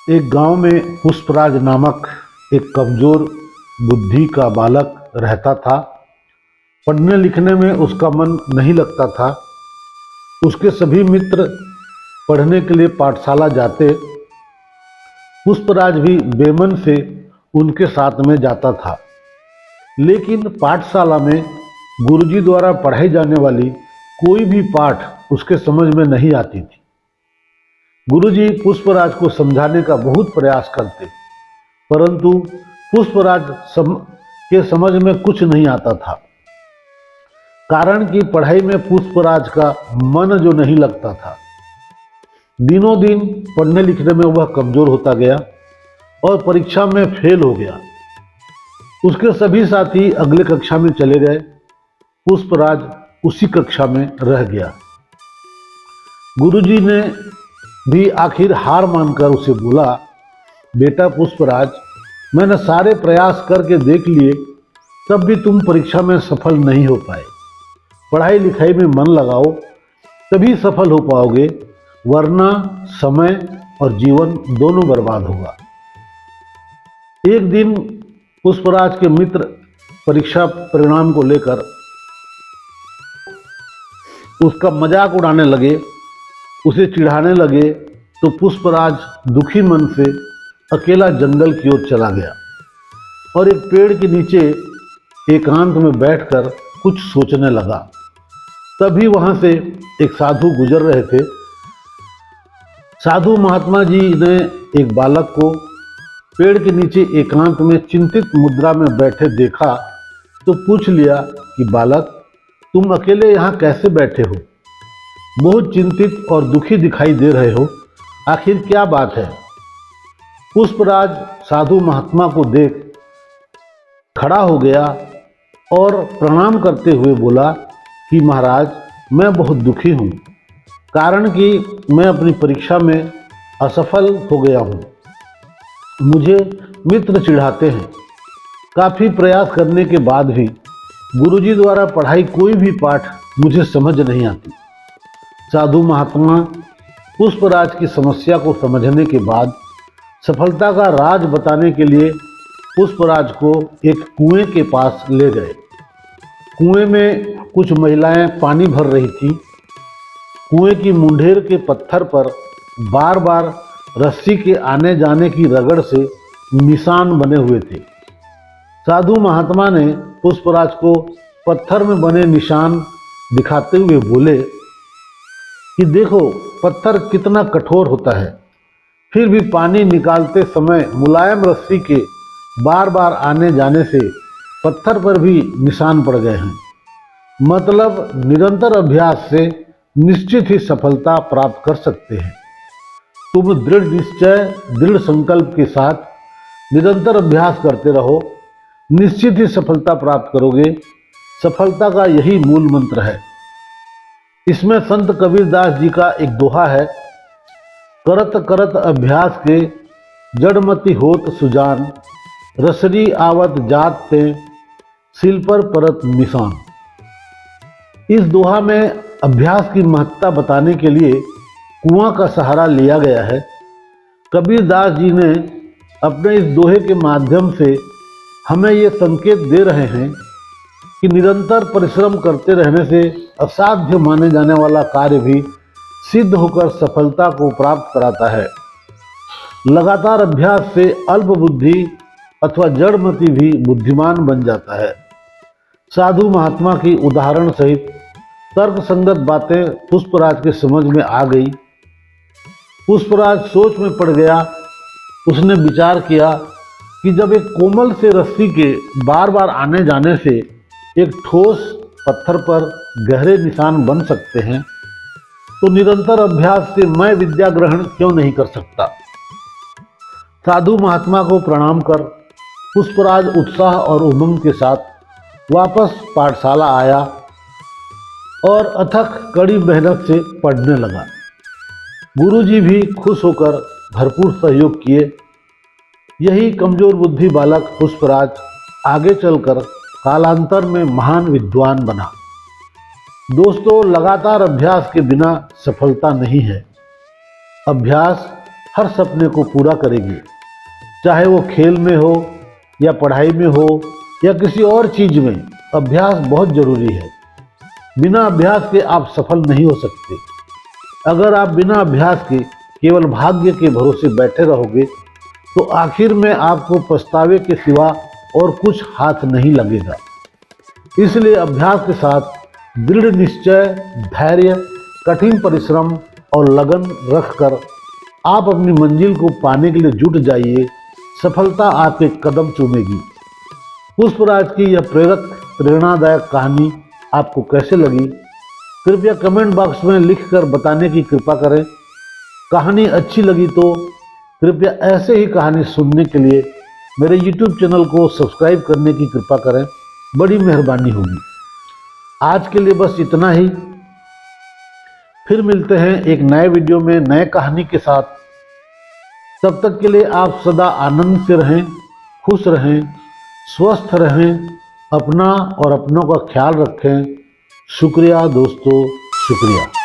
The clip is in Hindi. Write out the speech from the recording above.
एक गांव में पुष्पराज नामक एक कमजोर बुद्धि का बालक रहता था। पढ़ने लिखने में उसका मन नहीं लगता था। उसके सभी मित्र पढ़ने के लिए पाठशाला जाते, पुष्पराज भी बेमन से उनके साथ में जाता था। लेकिन पाठशाला में गुरुजी द्वारा पढ़ाई जाने वाली कोई भी पाठ उसके समझ में नहीं आती थी। गुरुजी पुष्पराज को समझाने का बहुत प्रयास करते, परंतु पुष्पराज के समझ में कुछ नहीं आता था। कारण कि पढ़ाई में पुष्पराज का मन जो नहीं लगता था। दिनों दिन पढ़ने लिखने में वह कमजोर होता गया और परीक्षा में फेल हो गया। उसके सभी साथी अगले कक्षा में चले गए, पुष्पराज उसी कक्षा में रह गया। गुरुजी ने भी आखिर हार मानकर उसे बोला, बेटा पुष्पराज, मैंने सारे प्रयास करके देख लिए, तब भी तुम परीक्षा में सफल नहीं हो पाए। पढ़ाई लिखाई में मन लगाओ, तभी सफल हो पाओगे, वरना समय और जीवन दोनों बर्बाद होगा। एक दिन पुष्पराज के मित्र परीक्षा परिणाम को लेकर उसका मजाक उड़ाने लगे, उसे चिढ़ाने लगे, तो पुष्पराज दुखी मन से अकेला जंगल की ओर चला गया और एक पेड़ के नीचे एकांत में बैठकर कुछ सोचने लगा। तभी वहां से एक साधु गुजर रहे थे। साधु महात्मा जी ने एक बालक को पेड़ के नीचे एकांत में चिंतित मुद्रा में बैठे देखा, तो पूछ लिया कि बालक, तुम अकेले यहाँ कैसे बैठे हो? बहुत चिंतित और दुखी दिखाई दे रहे हो, आखिर क्या बात है? पुष्पराज साधु महात्मा को देख खड़ा हो गया और प्रणाम करते हुए बोला कि महाराज, मैं बहुत दुखी हूँ, कारण कि मैं अपनी परीक्षा में असफल हो गया हूँ। मुझे मित्र चिढ़ाते हैं। काफ़ी प्रयास करने के बाद भी गुरुजी द्वारा पढ़ाई कोई भी पाठ मुझे समझ नहीं आती। साधु महात्मा पुष्पराज की समस्या को समझने के बाद सफलता का राज बताने के लिए पुष्पराज को एक कुएं के पास ले गए। कुएं में कुछ महिलाएं पानी भर रही थीं। कुएं की मुंडेर के पत्थर पर बार बार रस्सी के आने जाने की रगड़ से निशान बने हुए थे। साधु महात्मा ने पुष्पराज को पत्थर में बने निशान दिखाते हुए बोले कि देखो, पत्थर कितना कठोर होता है, फिर भी पानी निकालते समय मुलायम रस्सी के बार बार आने जाने से पत्थर पर भी निशान पड़ गए हैं। मतलब निरंतर अभ्यास से निश्चित ही सफलता प्राप्त कर सकते हैं। तुम दृढ़ निश्चय, दृढ़ संकल्प के साथ निरंतर अभ्यास करते रहो, निश्चित ही सफलता प्राप्त करोगे। सफलता का यही मूल मंत्र है। इसमें संत कबीरदास जी का एक दोहा है, करत करत अभ्यास के जड़मति होत सुजान, रसरी आवत जात ते सिल पर परत निशान। इस दोहा में अभ्यास की महत्ता बताने के लिए कुआं का सहारा लिया गया है। कबीरदास जी ने अपने इस दोहे के माध्यम से हमें ये संकेत दे रहे हैं कि निरंतर परिश्रम करते रहने से असाध्य माने जाने वाला कार्य भी सिद्ध होकर सफलता को प्राप्त कराता है। लगातार अभ्यास से अल्प बुद्धि अथवा जड़मति भी बुद्धिमान बन जाता है। साधु महात्मा की उदाहरण सहित तर्क संगत बातें पुष्पराज के समझ में आ गई। पुष्पराज सोच में पड़ गया। उसने विचार किया कि जब एक कोमल से रस्सी के बार बार आने जाने से एक ठोस पत्थर पर गहरे निशान बन सकते हैं, तो निरंतर अभ्यास से मैं विद्या ग्रहण क्यों नहीं कर सकता। साधु महात्मा को प्रणाम कर पुष्पराज उत्साह और उमंग के साथ वापस पाठशाला आया और अथक कड़ी मेहनत से पढ़ने लगा। गुरुजी भी खुश होकर भरपूर सहयोग किए। यही कमजोर बुद्धि बालक पुष्पराज आगे चलकर कालांतर में महान विद्वान बना। दोस्तों, लगातार अभ्यास के बिना सफलता नहीं है। अभ्यास हर सपने को पूरा करेगी, चाहे वो खेल में हो या पढ़ाई में हो या किसी और चीज में। अभ्यास बहुत जरूरी है। बिना अभ्यास के आप सफल नहीं हो सकते। अगर आप बिना अभ्यास के केवल भाग्य के भरोसे बैठे रहोगे तो आखिर में आपको पछतावे के सिवा और कुछ हाथ नहीं लगेगा। इसलिए अभ्यास के साथ दृढ़ निश्चय, धैर्य, कठिन परिश्रम और लगन रखकर आप अपनी मंजिल को पाने के लिए जुट जाइए। सफलता आपके कदम चूमेगी। पुष्पराज की यह प्रेरणादायक कहानी आपको कैसे लगी, कृपया कमेंट बॉक्स में लिखकर बताने की कृपा करें। कहानी अच्छी लगी तो कृपया ऐसे ही कहानी सुनने के लिए मेरे YouTube चैनल को सब्सक्राइब करने की कृपा करें, बड़ी मेहरबानी होगी। आज के लिए बस इतना ही। फिर मिलते हैं एक नए वीडियो में नए कहानी के साथ। तब तक के लिए आप सदा आनंद से रहें, खुश रहें, स्वस्थ रहें, अपना और अपनों का ख्याल रखें। शुक्रिया दोस्तों, शुक्रिया।